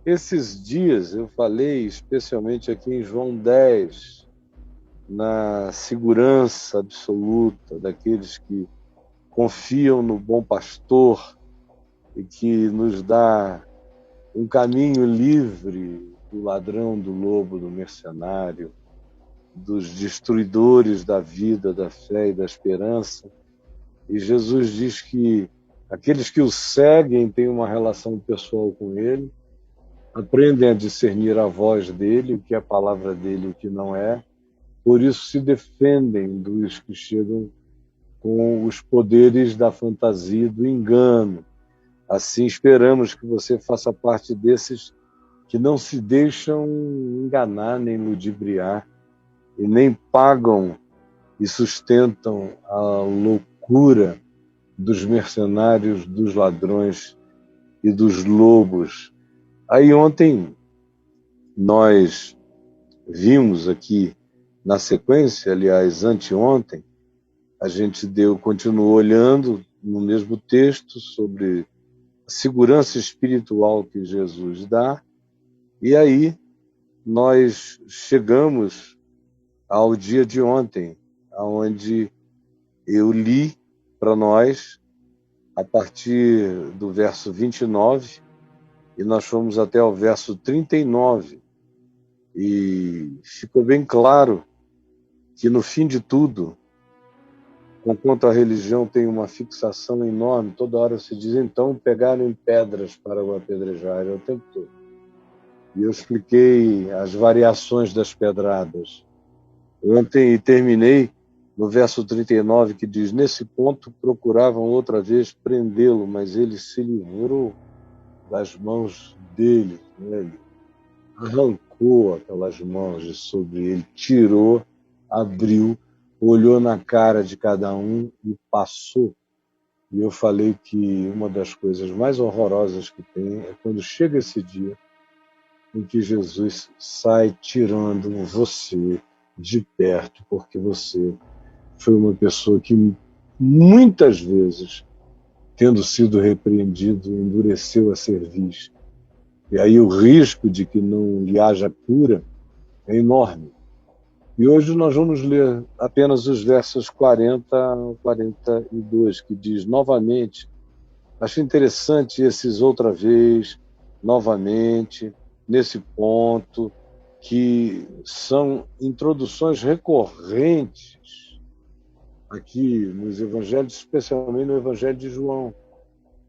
Esses dias eu falei, especialmente aqui em João 10, na segurança absoluta daqueles que confiam no bom pastor e que nos dá um caminho livre do ladrão, do lobo, do mercenário, dos destruidores da vida, da fé e da esperança. E Jesus diz que aqueles que o seguem têm uma relação pessoal com ele, aprendem a discernir a voz dele, o que é a palavra dele e o que não é, por isso se defendem dos que chegam com os poderes da fantasia e do engano. Assim, esperamos que você faça parte desses que não se deixam enganar nem ludibriar e nem pagam e sustentam a loucura dos mercenários, dos ladrões e dos lobos. Aí ontem nós vimos aqui na sequência, aliás, anteontem, a gente continuou olhando no mesmo texto sobre a segurança espiritual que Jesus dá, e aí nós chegamos ao dia de ontem, onde eu li para nós a partir do verso 29, e nós fomos até o verso 39, e ficou bem claro que no fim de tudo, conquanto a religião tem uma fixação enorme, toda hora se diz, então pegaram em pedras para o apedrejar, o tempo todo. E eu expliquei as variações das pedradas. Ontem e terminei no verso 39, que diz, nesse ponto procuravam outra vez prendê-lo, mas ele se livrou das mãos dele. Ele arrancou aquelas mãos de sobre ele, tirou, abriu, olhou na cara de cada um e passou. E eu falei que uma das coisas mais horrorosas que tem é quando chega esse dia em que Jesus sai tirando você de perto, porque você foi uma pessoa que muitas vezes, tendo sido repreendido, endureceu a cerviz. E aí o risco de que não lhe haja cura é enorme. E hoje nós vamos ler apenas os versos 40 ao 42, que diz novamente, acho interessante esses outra vez, novamente, nesse ponto, que são introduções recorrentes aqui nos evangelhos, especialmente no Evangelho de João,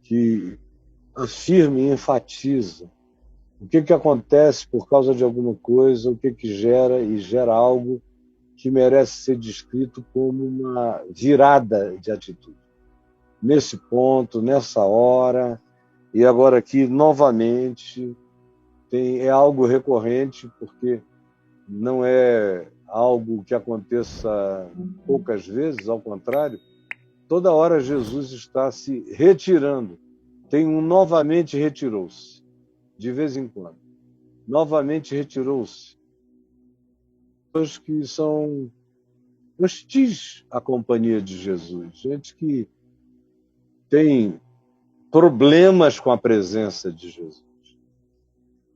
que afirma e enfatiza o que acontece por causa de alguma coisa, o que gera e gera algo que merece ser descrito como uma virada de atitude. Nesse ponto, nessa hora, e agora aqui novamente, é algo recorrente, porque não é algo que aconteça poucas vezes, ao contrário, toda hora Jesus está se retirando. Tem um novamente retirou-se, de vez em quando. Novamente retirou-se. Pessoas que são hostis à companhia de Jesus, gente que tem problemas com a presença de Jesus.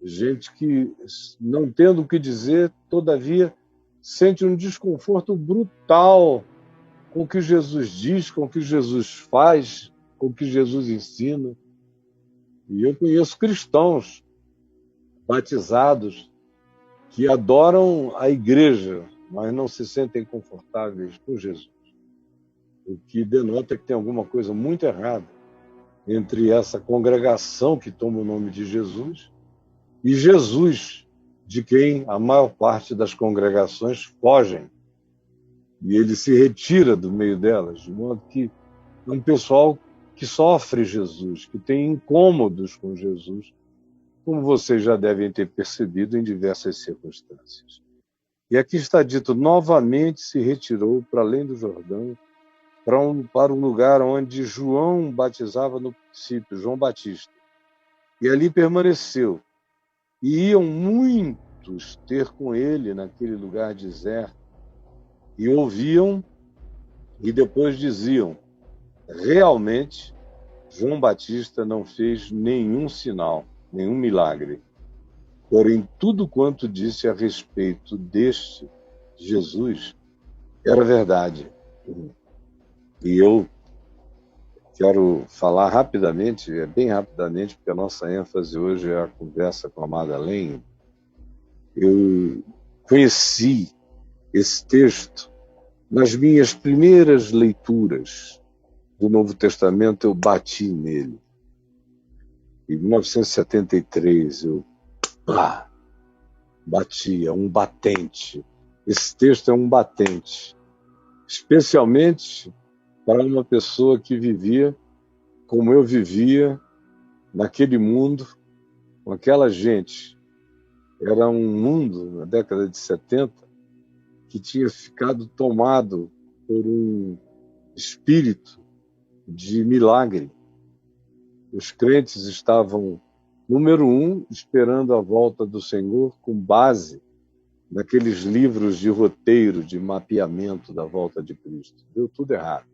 Gente que, não tendo o que dizer, todavia, sente um desconforto brutal com o que Jesus diz, com o que Jesus faz, com o que Jesus ensina. E eu conheço cristãos batizados que adoram a igreja, mas não se sentem confortáveis com Jesus. O que denota que tem alguma coisa muito errada entre essa congregação que toma o nome de Jesus e Jesus, de quem a maior parte das congregações fogem. E ele se retira do meio delas, de modo que é um pessoal que sofre Jesus, que tem incômodos com Jesus, como vocês já devem ter percebido em diversas circunstâncias. E aqui está dito, novamente se retirou para além do Jordão, para um lugar onde João batizava no princípio, João Batista. E ali permaneceu. E iam muitos ter com ele naquele lugar deserto, e ouviam, e depois diziam, realmente, João Batista não fez nenhum sinal, nenhum milagre. Porém, tudo quanto disse a respeito deste Jesus era verdade. E eu quero falar rapidamente, bem rapidamente, porque a nossa ênfase hoje é a conversa com a Madeleine. Eu conheci esse texto nas minhas primeiras leituras do Novo Testamento, eu bati nele. Em 1973, eu bati, é um batente. Esse texto é um batente, especialmente para uma pessoa que vivia como eu vivia naquele mundo, com aquela gente. Era um mundo, na década de 70, que tinha ficado tomado por um espírito de milagre. Os crentes estavam, número um, esperando a volta do Senhor com base naqueles livros de roteiro, de mapeamento da volta de Cristo. Deu tudo errado.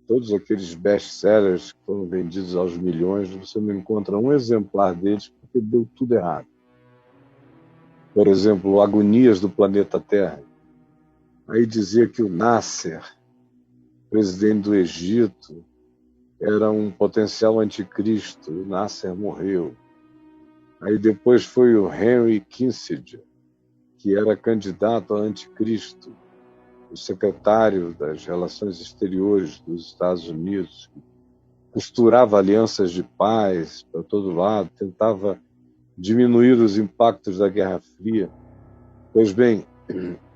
Todos aqueles best-sellers que foram vendidos aos milhões, você não encontra um exemplar deles porque deu tudo errado. Por exemplo, Agonias do Planeta Terra. Aí dizia que o Nasser, presidente do Egito, era um potencial anticristo. O Nasser morreu. Aí depois foi o Henry Kissinger, que era candidato a anticristo, o secretário das Relações Exteriores dos Estados Unidos, costurava alianças de paz para todo lado, tentava diminuir os impactos da Guerra Fria. Pois bem,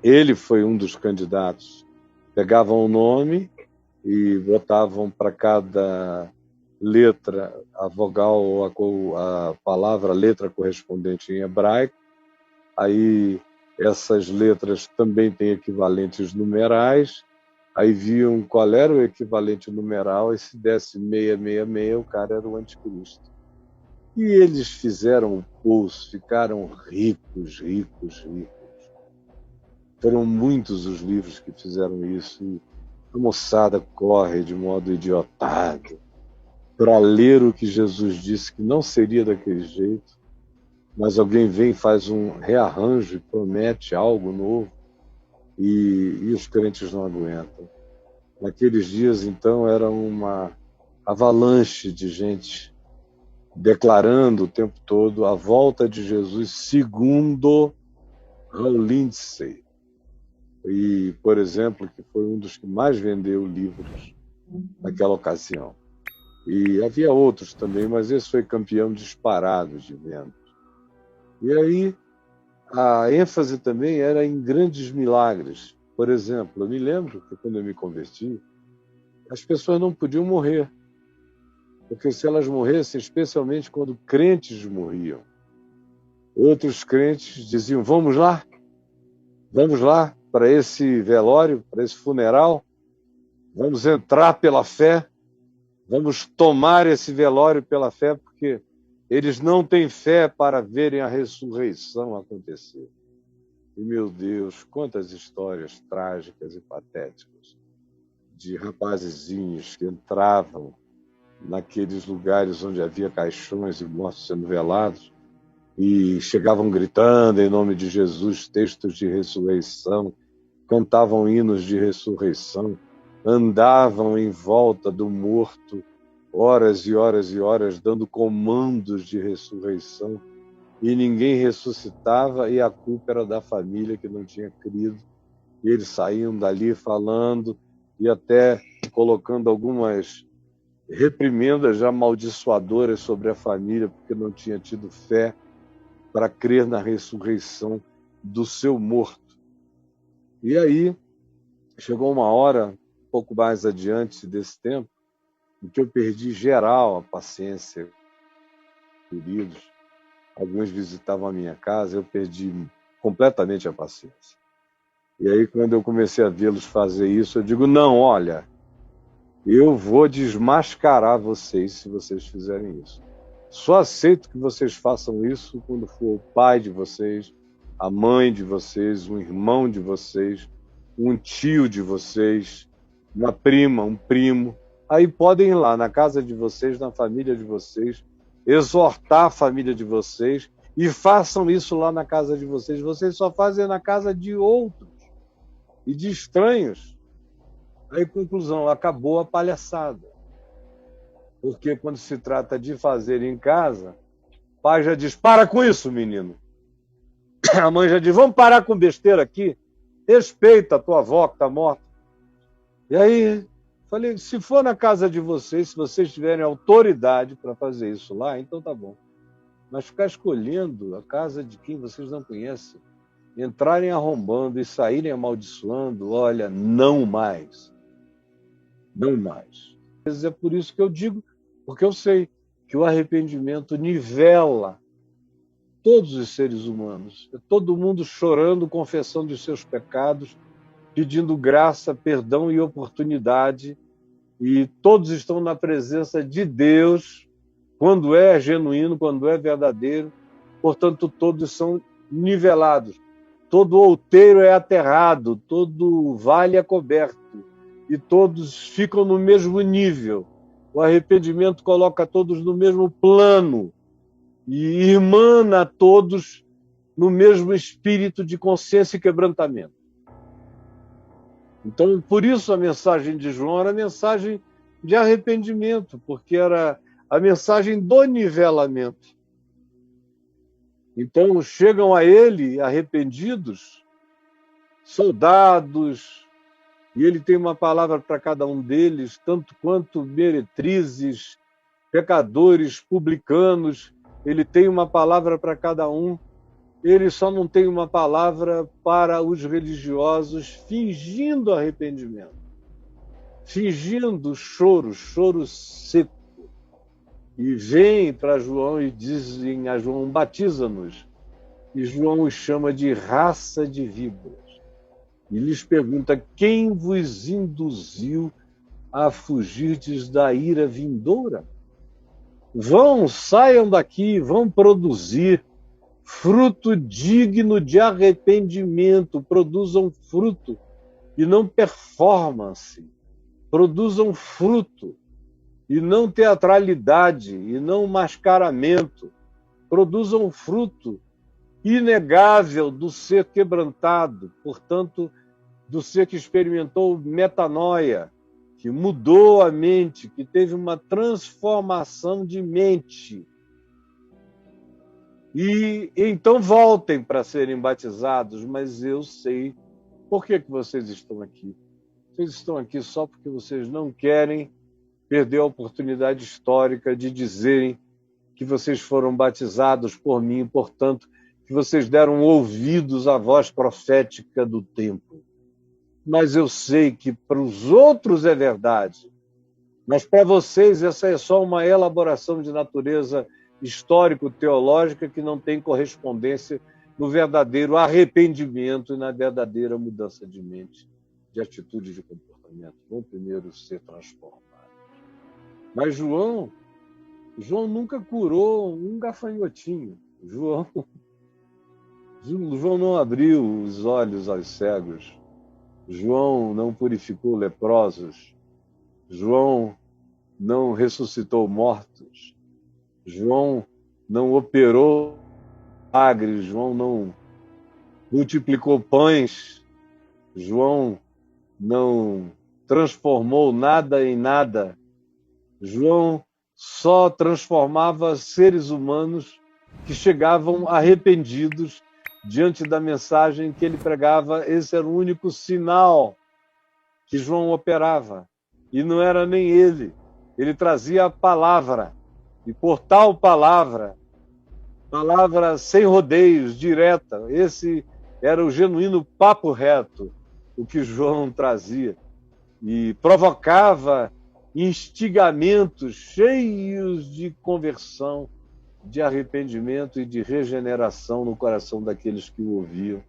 ele foi um dos candidatos. Pegavam o nome e botavam para cada letra a vogal ou a palavra, a letra correspondente em hebraico. Aí essas letras também têm equivalentes numerais. Aí viam qual era o equivalente numeral e se desse 666, o cara era o anticristo. E eles fizeram o poço, ficaram ricos, ricos, ricos. Foram muitos os livros que fizeram isso. E a moçada corre de modo idiotado para ler o que Jesus disse que não seria daquele jeito, mas alguém vem e faz um rearranjo e promete algo novo e os crentes não aguentam. Naqueles dias, então, era uma avalanche de gente declarando o tempo todo a volta de Jesus segundo Hal Lindsey. E, por exemplo, que foi um dos que mais vendeu livros naquela ocasião. E havia outros também, mas esse foi campeão disparado de vendas. E aí a ênfase também era em grandes milagres. Por exemplo, eu me lembro que quando eu me converti, as pessoas não podiam morrer. Porque se elas morressem, especialmente quando crentes morriam, outros crentes diziam, vamos lá para esse velório, para esse funeral, vamos entrar pela fé, vamos tomar esse velório pela fé, porque eles não têm fé para verem a ressurreição acontecer. E, meu Deus, quantas histórias trágicas e patéticas de rapazezinhos que entravam naqueles lugares onde havia caixões e mortos sendo velados e chegavam gritando em nome de Jesus, textos de ressurreição, cantavam hinos de ressurreição, andavam em volta do morto horas e horas e horas, dando comandos de ressurreição, e ninguém ressuscitava, e a culpa era da família que não tinha crido. E eles saíam dali falando e até colocando algumas reprimendas amaldiçoadoras sobre a família, porque não tinha tido fé para crer na ressurreição do seu morto. E aí chegou uma hora, um pouco mais adiante desse tempo, em que eu perdi geral a paciência, queridos. Alguns visitavam a minha casa, eu perdi completamente a paciência. E aí, quando eu comecei a vê-los fazer isso, eu digo, não, olha, eu vou desmascarar vocês se vocês fizerem isso. Só aceito que vocês façam isso quando for o pai de vocês, a mãe de vocês, um irmão de vocês, um tio de vocês, uma prima, um primo. Aí podem ir lá na casa de vocês, na família de vocês, exortar a família de vocês e façam isso lá na casa de vocês. Vocês só fazem na casa de outros e de estranhos. Aí, conclusão, acabou a palhaçada. Porque quando se trata de fazer em casa, o pai já diz, para com isso, menino. A mãe já diz, vamos parar com besteira aqui. Respeita a tua avó que está morta. E aí, falei, se for na casa de vocês, se vocês tiverem autoridade para fazer isso lá, então tá bom. Mas ficar escolhendo a casa de quem vocês não conhecem, entrarem arrombando e saírem amaldiçoando, olha, não mais. Não mais. É por isso que eu digo, porque eu sei que o arrependimento nivela todos os seres humanos. É todo mundo chorando, confessando os seus pecados, pedindo graça, perdão e oportunidade, e todos estão na presença de Deus, quando é genuíno, quando é verdadeiro, portanto, todos são nivelados. Todo outeiro é aterrado, todo vale é coberto, e todos ficam no mesmo nível. O arrependimento coloca todos no mesmo plano e irmana todos no mesmo espírito de consciência e quebrantamento. Então, por isso a mensagem de João era a mensagem de arrependimento, porque era a mensagem do nivelamento. Então, chegam a ele arrependidos, soldados, e ele tem uma palavra para cada um deles, tanto quanto meretrizes, pecadores, publicanos, ele tem uma palavra para cada um. Ele só não tem uma palavra para os religiosos fingindo arrependimento, fingindo choro seco. E vêm para João e dizem a João, batiza-nos. E João os chama de raça de víboras. E lhes pergunta, quem vos induziu a fugirdes da ira vindoura? Vão, saiam daqui, vão produzir fruto digno de arrependimento, produzam fruto e não performance, produzam fruto e não teatralidade e não mascaramento, produzam fruto inegável do ser quebrantado, portanto, do ser que experimentou metanoia, que mudou a mente, que teve uma transformação de mente. E então voltem para serem batizados, mas eu sei por que vocês estão aqui. Vocês estão aqui só porque vocês não querem perder a oportunidade histórica de dizerem que vocês foram batizados por mim, portanto, que vocês deram ouvidos à voz profética do tempo. Mas eu sei que para os outros é verdade, mas para vocês essa é só uma elaboração de natureza histórico-teológica que não tem correspondência no verdadeiro arrependimento e na verdadeira mudança de mente, de atitude e de comportamento. Vão primeiro ser transformados. Mas João nunca curou um gafanhotinho. João não abriu os olhos aos cegos. João não purificou leprosos. João não ressuscitou mortos. João não operou milagres. João não multiplicou pães. João não transformou nada em nada. João só transformava seres humanos que chegavam arrependidos diante da mensagem que ele pregava. Esse era o único sinal que João operava. E não era nem ele. Ele trazia a palavra. E por tal palavra sem rodeios, direta, esse era o genuíno papo reto, o que João trazia. E provocava instigamentos cheios de conversão, de arrependimento e de regeneração no coração daqueles que o ouviam.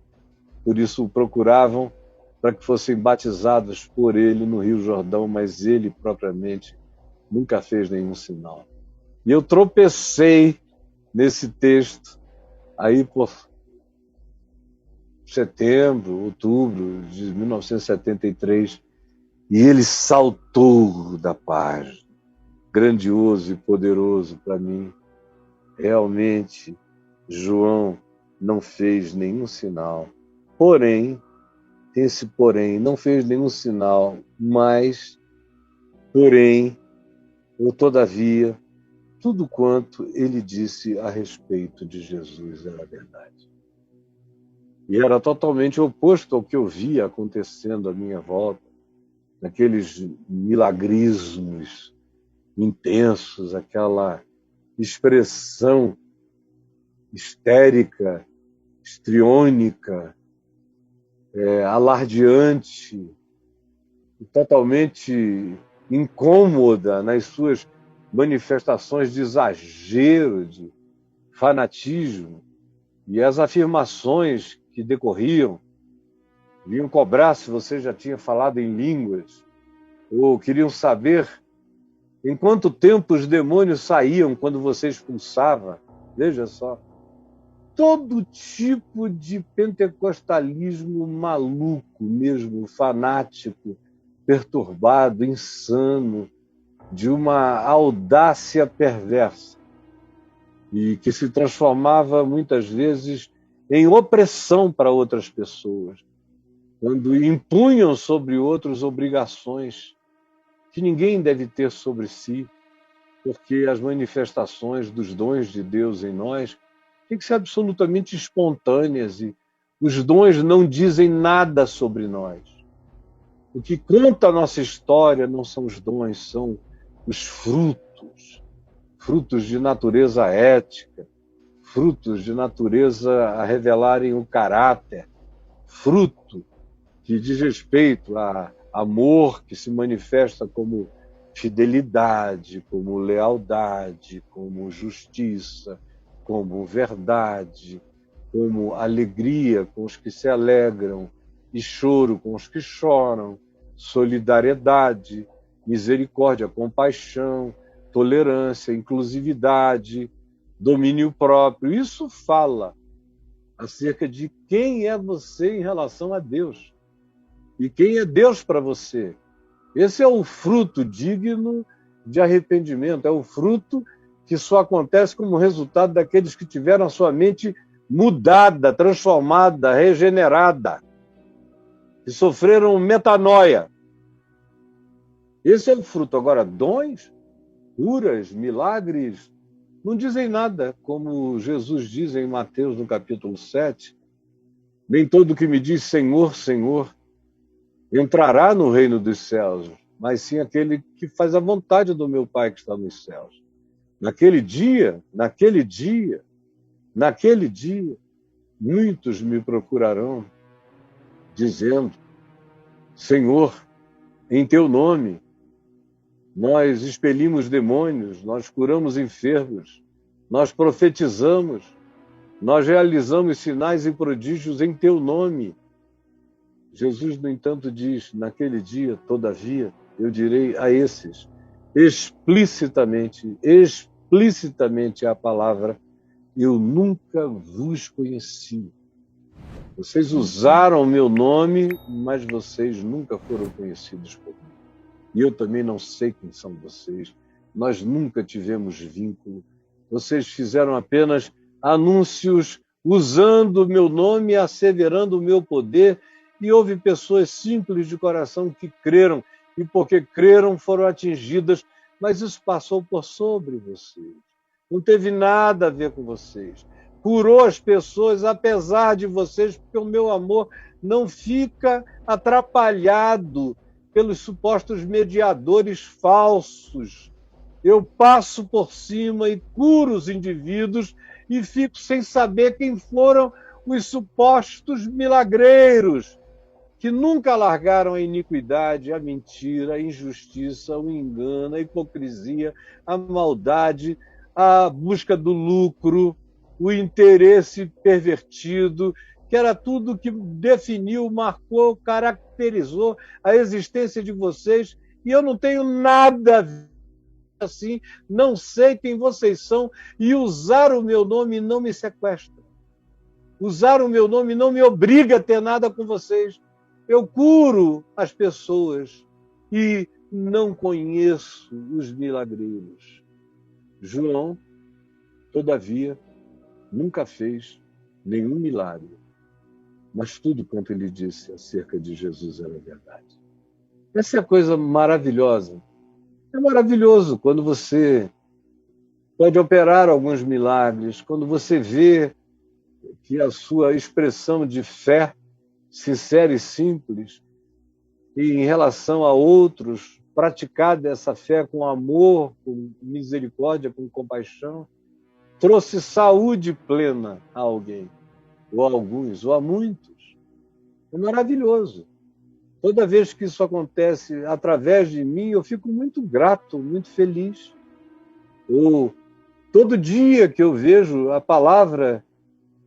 Por isso o procuravam para que fossem batizados por ele no Rio Jordão, mas ele propriamente nunca fez nenhum sinal. E eu tropecei nesse texto aí por setembro, outubro de 1973, e ele saltou da página, grandioso e poderoso para mim. Realmente, João não fez nenhum sinal. Porém, esse porém, não fez nenhum sinal, mas, porém, ou todavia, tudo quanto ele disse a respeito de Jesus era verdade. E era totalmente oposto ao que eu via acontecendo à minha volta, naqueles milagrismos intensos, aquela expressão histérica, histriônica, alardeante, totalmente incômoda nas suas manifestações de exagero, de fanatismo, e as afirmações que decorriam vinham cobrar se você já tinha falado em línguas, ou queriam saber em quanto tempo os demônios saíam quando você expulsava. Veja só, todo tipo de pentecostalismo maluco mesmo, fanático, perturbado, insano, de uma audácia perversa, e que se transformava muitas vezes em opressão para outras pessoas, quando impunham sobre outros obrigações que ninguém deve ter sobre si, porque as manifestações dos dons de Deus em nós têm que ser absolutamente espontâneas, e os dons não dizem nada sobre nós. O que conta a nossa história não são os dons, são os frutos, frutos de natureza ética, frutos de natureza a revelarem o caráter, fruto que diz respeito a amor que se manifesta como fidelidade, como lealdade, como justiça, como verdade, como alegria com os que se alegram e choro com os que choram, solidariedade, misericórdia, compaixão, tolerância, inclusividade, domínio próprio. Isso fala acerca de quem é você em relação a Deus e quem é Deus para você. Esse é o fruto digno de arrependimento, é o fruto que só acontece como resultado daqueles que tiveram a sua mente mudada, transformada, regenerada, que sofreram metanoia. Esse é o fruto. Agora, dons, curas, milagres, não dizem nada, como Jesus diz em Mateus, no capítulo 7. Nem todo que me diz Senhor, Senhor, entrará no reino dos céus, mas sim aquele que faz a vontade do meu Pai que está nos céus. Naquele dia, muitos me procurarão, dizendo: Senhor, em teu nome, nós expelimos demônios, nós curamos enfermos, nós profetizamos, nós realizamos sinais e prodígios em teu nome. Jesus, no entanto, diz: naquele dia, todavia, eu direi a esses, explicitamente a palavra: eu nunca vos conheci. Vocês usaram o meu nome, mas vocês nunca foram conhecidos por mim. E eu também não sei quem são vocês. Nós nunca tivemos vínculo. Vocês fizeram apenas anúncios usando o meu nome, asseverando o meu poder, e houve pessoas simples de coração que creram, e porque creram foram atingidas, mas isso passou por sobre vocês. Não teve nada a ver com vocês. Curou as pessoas apesar de vocês, porque o meu amor não fica atrapalhado pelos supostos mediadores falsos. Eu passo por cima e curo os indivíduos e fico sem saber quem foram os supostos milagreiros, que nunca largaram a iniquidade, a mentira, a injustiça, o engano, a hipocrisia, a maldade, a busca do lucro, o interesse pervertido, que era tudo que definiu, marcou, caracterizou a existência de vocês, e eu não tenho nada a ver assim, não sei quem vocês são, e usar o meu nome não me sequestra. Usar o meu nome não me obriga a ter nada com vocês. Eu curo as pessoas e não conheço os milagreiros. João, todavia, nunca fez nenhum milagre, mas tudo quanto ele disse acerca de Jesus era verdade. Essa é a coisa maravilhosa. É maravilhoso quando você pode operar alguns milagres, quando você vê que a sua expressão de fé sincera e simples e em relação a outros, praticar dessa fé com amor, com misericórdia, com compaixão, trouxe saúde plena a alguém, ou a alguns, ou a muitos. É maravilhoso. Toda vez que isso acontece através de mim, eu fico muito grato, muito feliz. Ou todo dia que eu vejo a palavra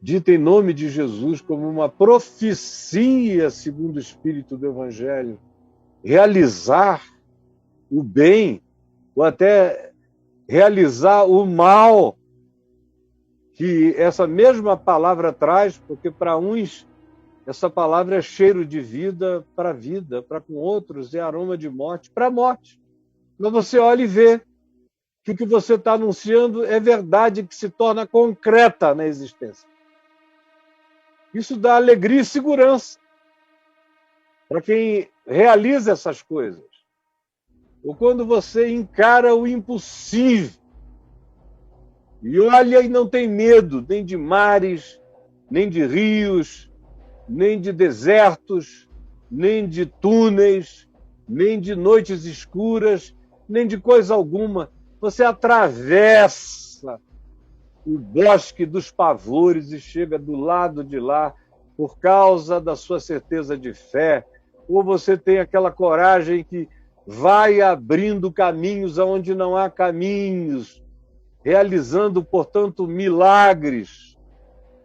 dita em nome de Jesus como uma profecia, segundo o Espírito do Evangelho, realizar o bem, ou até realizar o mal que essa mesma palavra traz, porque para uns essa palavra é cheiro de vida, para com outros é aroma de morte, para a morte. Mas você olha e vê que o que você está anunciando é verdade que se torna concreta na existência. Isso dá alegria e segurança para quem realiza essas coisas. Ou quando você encara o impossível e olha e não tem medo nem de mares, nem de rios, nem de desertos, nem de túneis, nem de noites escuras, nem de coisa alguma. Você atravessa o bosque dos pavores e chega do lado de lá por causa da sua certeza de fé, ou você tem aquela coragem que vai abrindo caminhos aonde não há caminhos, realizando, portanto, milagres.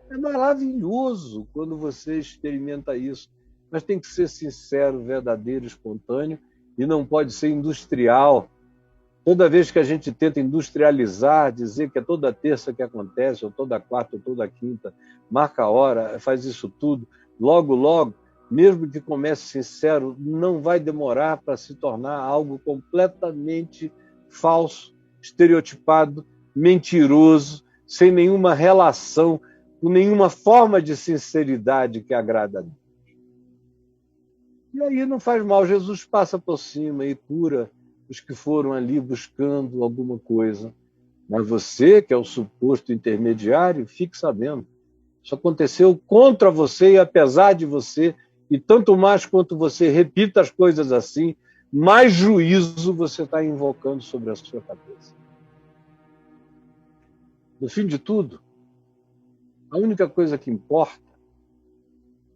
É maravilhoso quando você experimenta isso, mas tem que ser sincero, verdadeiro, espontâneo, e não pode ser industrial. Toda vez que a gente tenta industrializar, dizer que é toda terça que acontece, ou toda quarta, ou toda quinta, marca a hora, faz isso tudo, logo, mesmo que comece sincero, não vai demorar para se tornar algo completamente falso, estereotipado, mentiroso, sem nenhuma relação, com nenhuma forma de sinceridade que agrada a Deus. E aí não faz mal, Jesus passa por cima e cura os que foram ali buscando alguma coisa. Mas você, que é o suposto intermediário, fique sabendo. Isso aconteceu contra você e apesar de você, e tanto mais quanto você repita as coisas assim, mais juízo você está invocando sobre a sua cabeça. No fim de tudo, a única coisa que importa,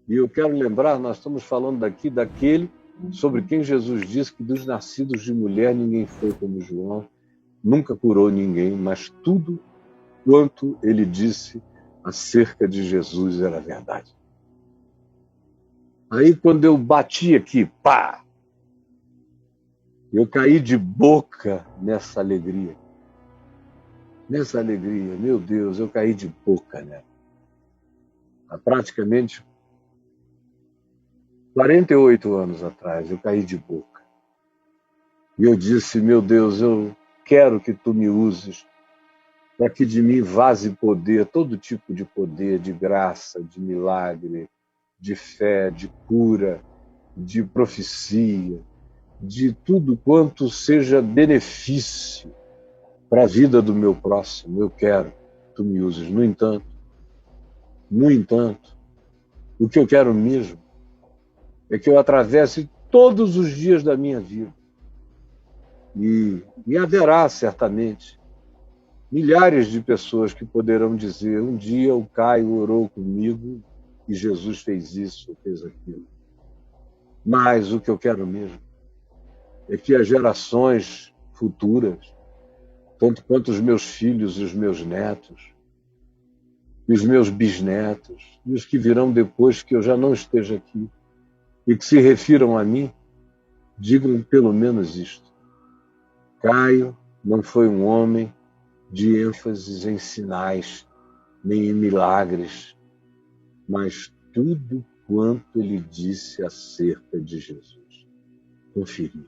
e eu quero lembrar, nós estamos falando aqui daquele sobre quem Jesus disse que dos nascidos de mulher ninguém foi como João, nunca curou ninguém, mas tudo quanto ele disse acerca de Jesus era verdade. Aí quando eu bati aqui, pá, eu caí de boca nessa alegria. Nessa alegria, meu Deus, eu caí de boca, né? Há praticamente 48 anos atrás, eu caí de boca. E eu disse, meu Deus, eu quero que tu me uses para que de mim vaze poder, todo tipo de poder, de graça, de milagre, de fé, de cura, de profecia, de tudo quanto seja benefício para a vida do meu próximo. Eu quero que tu me uses. No entanto, o que eu quero mesmo é que eu atravesse todos os dias da minha vida. E haverá, certamente, milhares de pessoas que poderão dizer, um dia o Caio orou comigo e Jesus fez isso, fez aquilo. Mas o que eu quero mesmo é que as gerações futuras, tanto quanto os meus filhos e os meus netos, e os meus bisnetos, e os que virão depois que eu já não esteja aqui, e que se refiram a mim, digam pelo menos isto. Caio não foi um homem de ênfases em sinais, nem em milagres, mas tudo quanto ele disse acerca de Jesus. Conferi.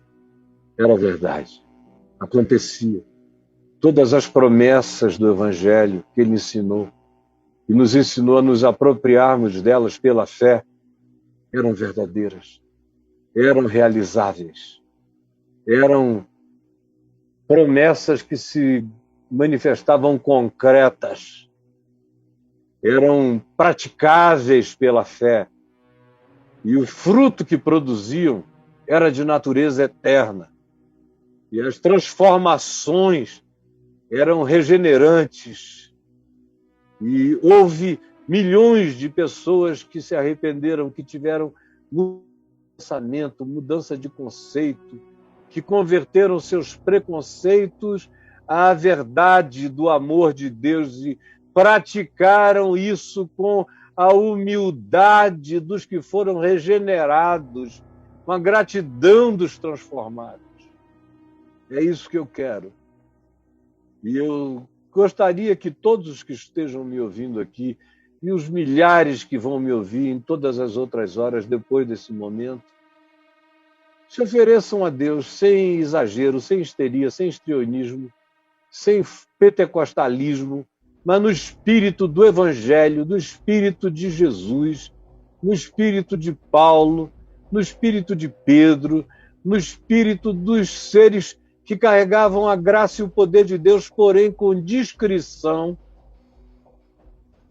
Era verdade. Acontecia. Todas as promessas do Evangelho que ele ensinou e nos ensinou a nos apropriarmos delas pela fé, eram verdadeiras, eram realizáveis, eram promessas que se manifestavam concretas, eram praticáveis pela fé, e o fruto que produziam era de natureza eterna, e as transformações eram regenerantes, e houve milhões de pessoas que se arrependeram, que tiveram pensamento, mudança de conceito, que converteram seus preconceitos à verdade do amor de Deus e praticaram isso com a humildade dos que foram regenerados, com a gratidão dos transformados. É isso que eu quero. E eu gostaria que todos os que estejam me ouvindo aqui, e os milhares que vão me ouvir em todas as outras horas depois desse momento, se ofereçam a Deus sem exagero, sem histeria, sem histrionismo, sem pentecostalismo, mas no espírito do Evangelho, no espírito de Jesus, no espírito de Paulo, no espírito de Pedro, no espírito dos seres que carregavam a graça e o poder de Deus, porém com discrição,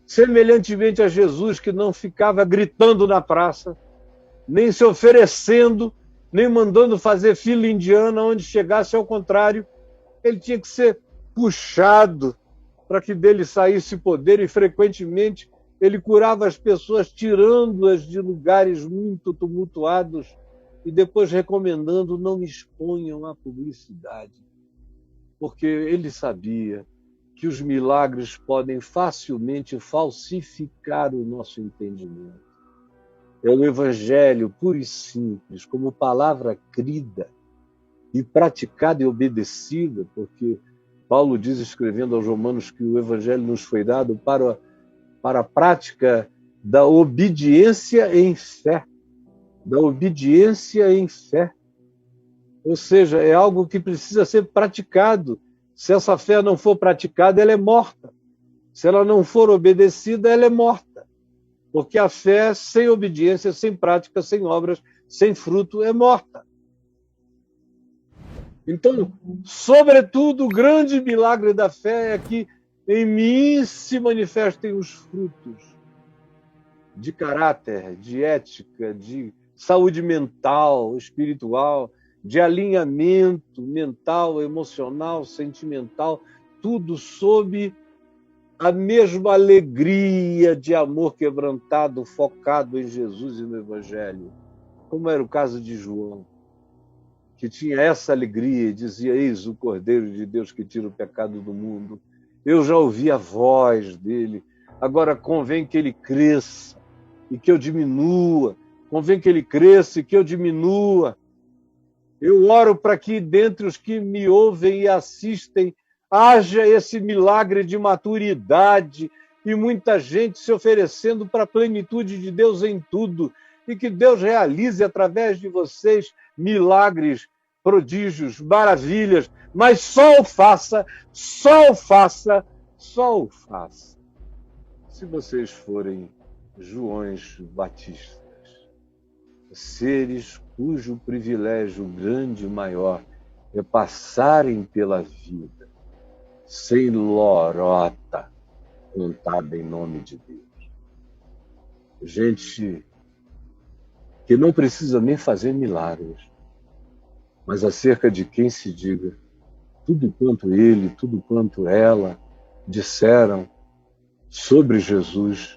semelhantemente a Jesus, que não ficava gritando na praça, nem se oferecendo, nem mandando fazer fila indiana onde chegasse. Ao contrário, ele tinha que ser puxado para que dele saísse poder, e frequentemente ele curava as pessoas tirando-as de lugares muito tumultuados e depois recomendando: não exponham a publicidade, porque ele sabia que os milagres podem facilmente falsificar o nosso entendimento. É o Evangelho puro e simples, como palavra crida e praticada e obedecida, porque Paulo diz, escrevendo aos Romanos, que o Evangelho nos foi dado para a prática da obediência em fé. Da obediência em fé. Ou seja, é algo que precisa ser praticado. Se essa fé não for praticada, ela é morta. Se ela não for obedecida, ela é morta. Porque a fé sem obediência, sem prática, sem obras, sem fruto, é morta. Então, sobretudo, o grande milagre da fé é que em mim se manifestem os frutos de caráter, de ética, de saúde mental, espiritual, de alinhamento mental, emocional, sentimental, tudo sob a mesma alegria de amor quebrantado, focado em Jesus e no Evangelho, como era o caso de João, que tinha essa alegria e dizia: eis o Cordeiro de Deus que tira o pecado do mundo. Eu já ouvi a voz dele, agora convém que ele cresça e que eu diminua, convém que ele cresça e que eu diminua. Eu oro para que dentre os que me ouvem e assistem haja esse milagre de maturidade e muita gente se oferecendo para a plenitude de Deus em tudo, e que Deus realize através de vocês milagres, prodígios, maravilhas, mas só o faça se vocês forem Joões Batistas, seres cujo privilégio grande e maior é passarem pela vida sem lorota, cantada em nome de Deus. Gente que não precisa nem fazer milagres, mas acerca de quem se diga: tudo quanto ele, tudo quanto ela disseram sobre Jesus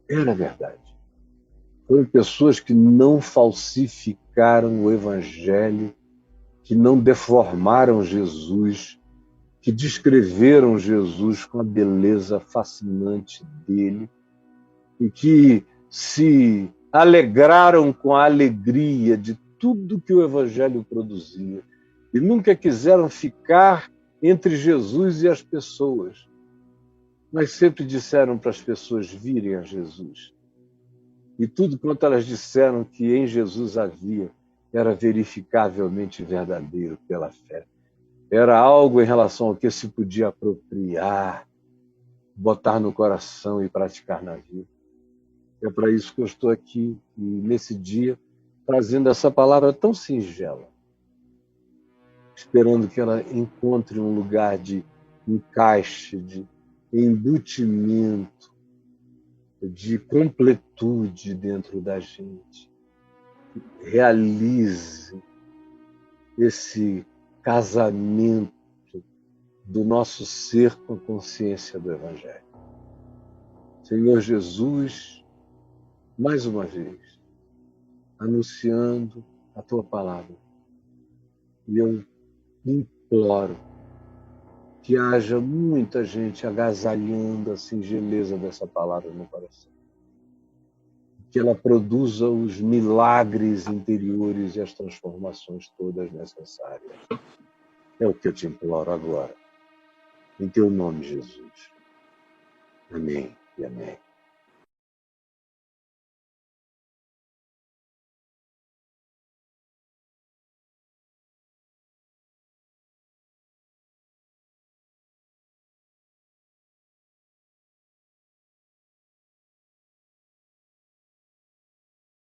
era verdade. Foram pessoas que não falsificaram o Evangelho, que não deformaram Jesus, que descreveram Jesus com a beleza fascinante dele e que se alegraram com a alegria de tudo que o Evangelho produzia e nunca quiseram ficar entre Jesus e as pessoas, mas sempre disseram para as pessoas virem a Jesus. E tudo quanto elas disseram que em Jesus havia era verificavelmente verdadeiro pela fé. Era algo em relação ao que se podia apropriar botar no coração e praticar na vida. É para isso que eu estou aqui, e nesse dia, trazendo essa palavra tão singela, esperando que ela encontre um lugar de encaixe, de embutimento, de completude dentro da gente. Realize esse casamento do nosso ser com a consciência do Evangelho. Senhor Jesus, mais uma vez, anunciando a Tua palavra. E eu imploro que haja muita gente agasalhando a singeleza dessa palavra no coração. Que ela produza os milagres interiores e as transformações todas necessárias. É o que eu te imploro agora. Em teu nome, Jesus. Amém e amém.